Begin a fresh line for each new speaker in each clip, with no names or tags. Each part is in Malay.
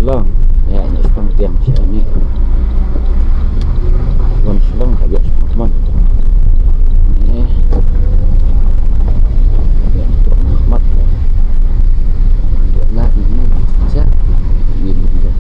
Long ya ini sepang tiang ini bukan selong habis teman ini ya Truk Ahmad lah ini bisa ini juga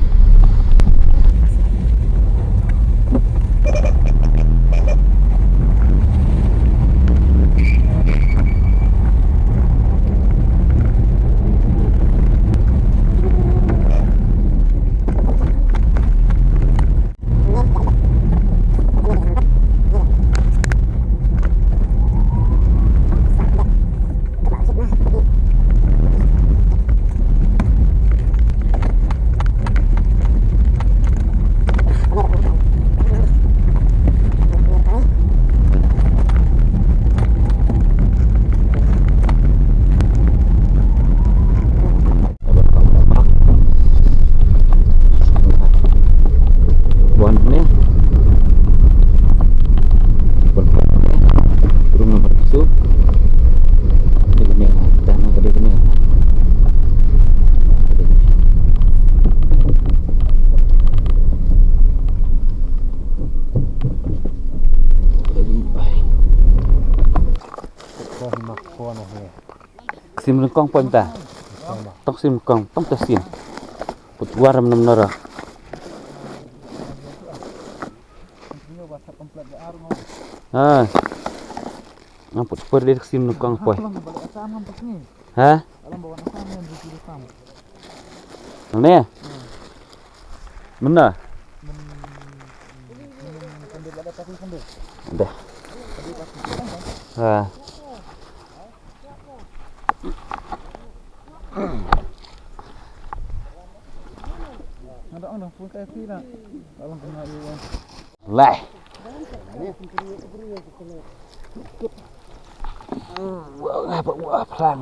sim lengkong pun ta tok sim kong tong ta sim put waram nam nara ngamput per dia sim lengkong poi ha ni mana dah ha lại buat pelan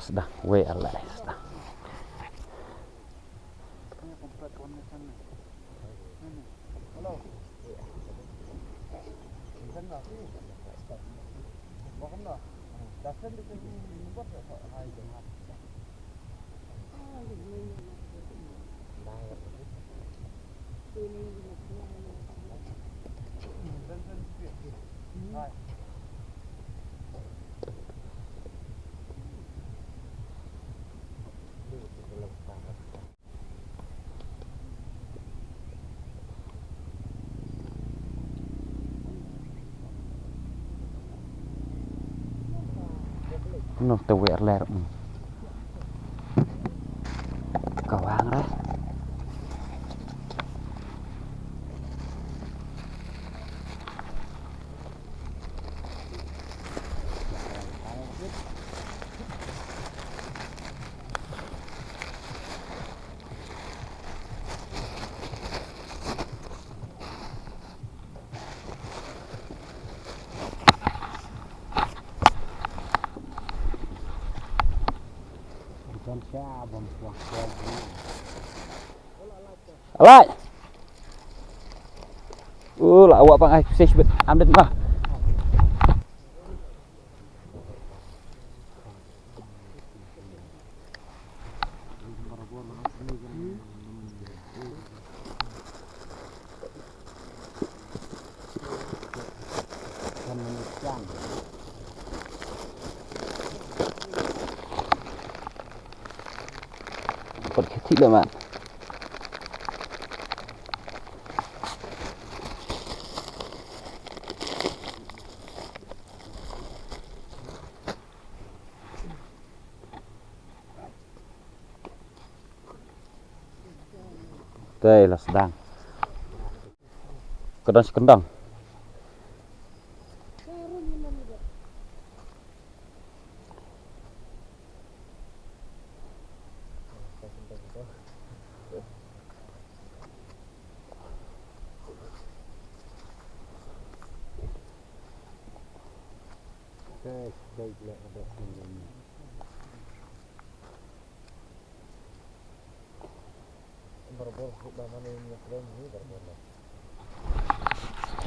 sudah we alai sudah nó tàu vẽ lẹt cầu hang đấy lại là awak pang ai sih ambil mah còn thịt là bạn đây là sedang kendang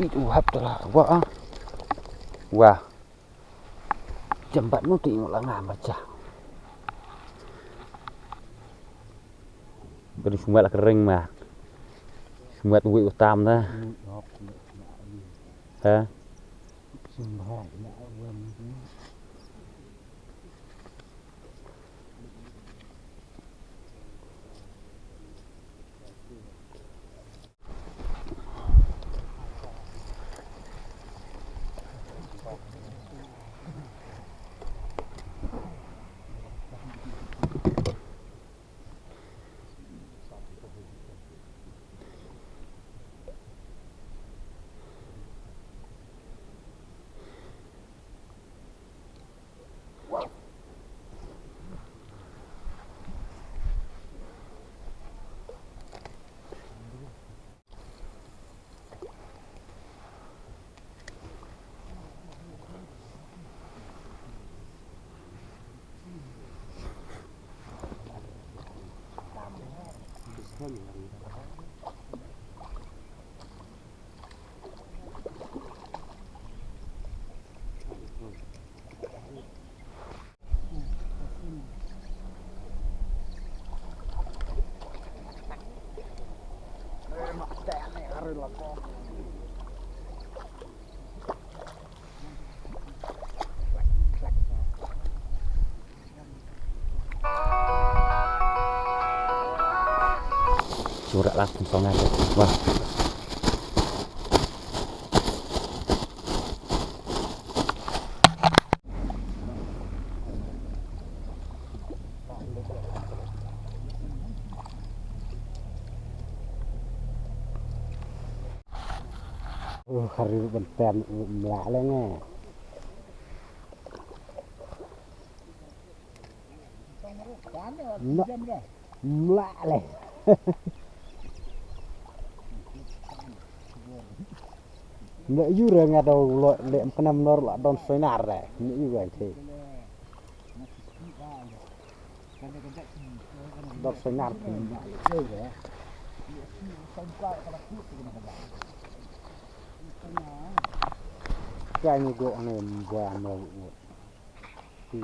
Itu hap telah wah. Wah. Jambat nu tengok lah ngam baca. Beri semua lah kering mah. Semua wui utam dah. Hah? Surat langsung songan. Wah. Hari benten melak le nge. Melak le. Nggak juga nggak tahu lo lem kena menor lah don senar deh. Nggak juga sih. Don senar pun. Cái này gỗ này vàng màu thì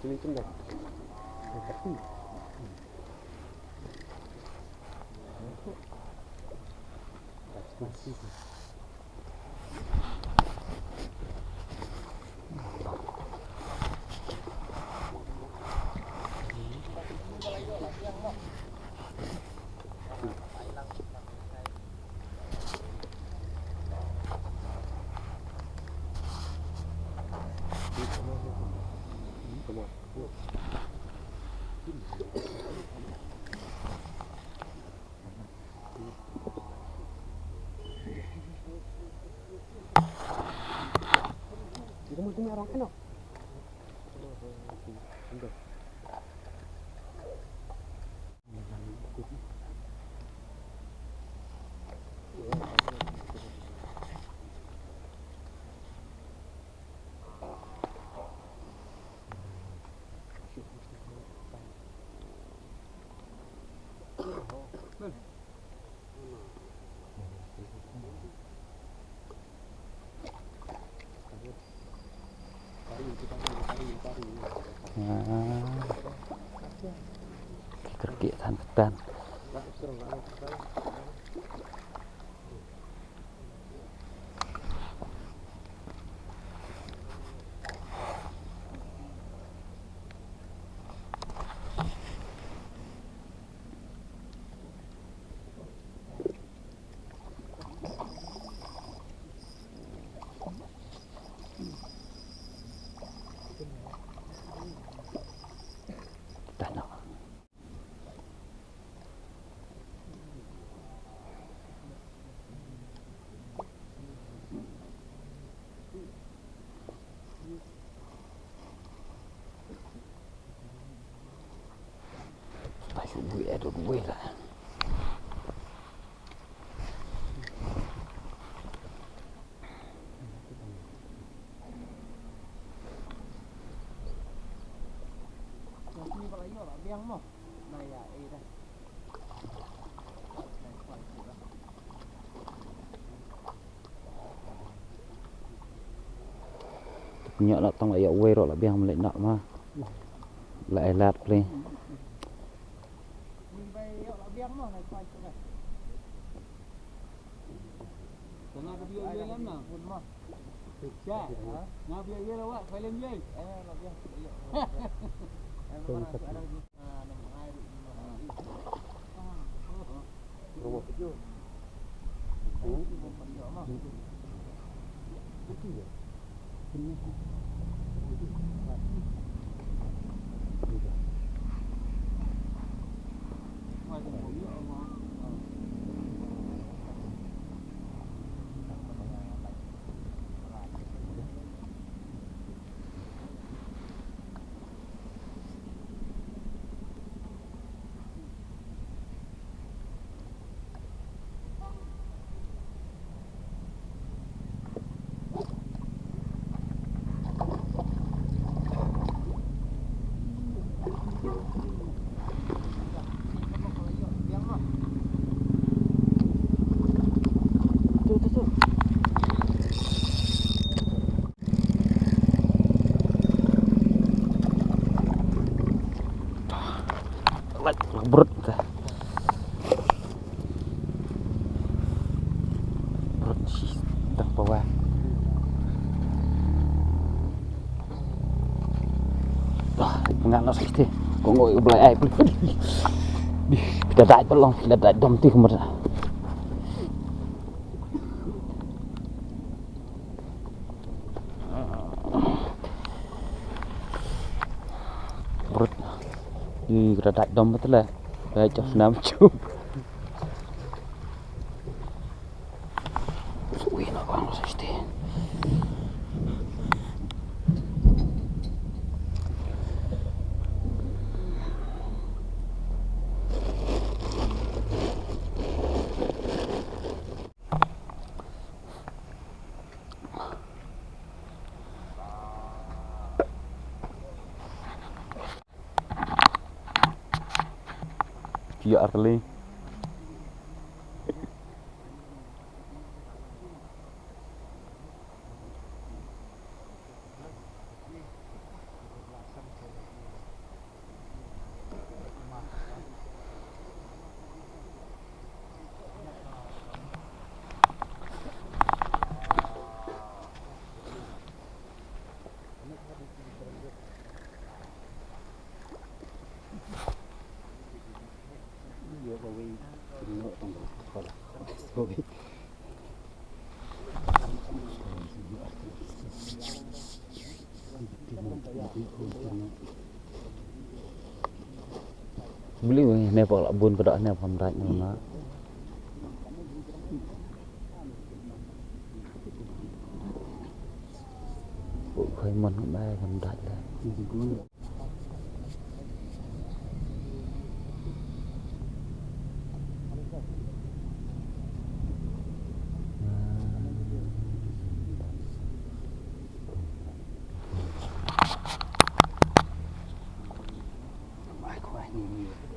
ini tuh nggak punya orang enak. Kegiatan ketan. Gue ada gue lah. nhọ là tông lại quay rồi là biang lại nọ mà lại lạt lên berat sih tak bawa nggak nasi teh kok ngồi belai ai kita đại belum kita đại dom ti kemana berat kita đại dom betul lah baik cho nam chụp ui nó quăng nasi teh Kia kali beli này bỏ lại buồn cái đó này phòng đại nó bộ khơi mần hôm nay phòng đại là Hãy subscribe cho kênh Ghiền Mì Gõ để không bỏ lỡ những video hấp dẫn.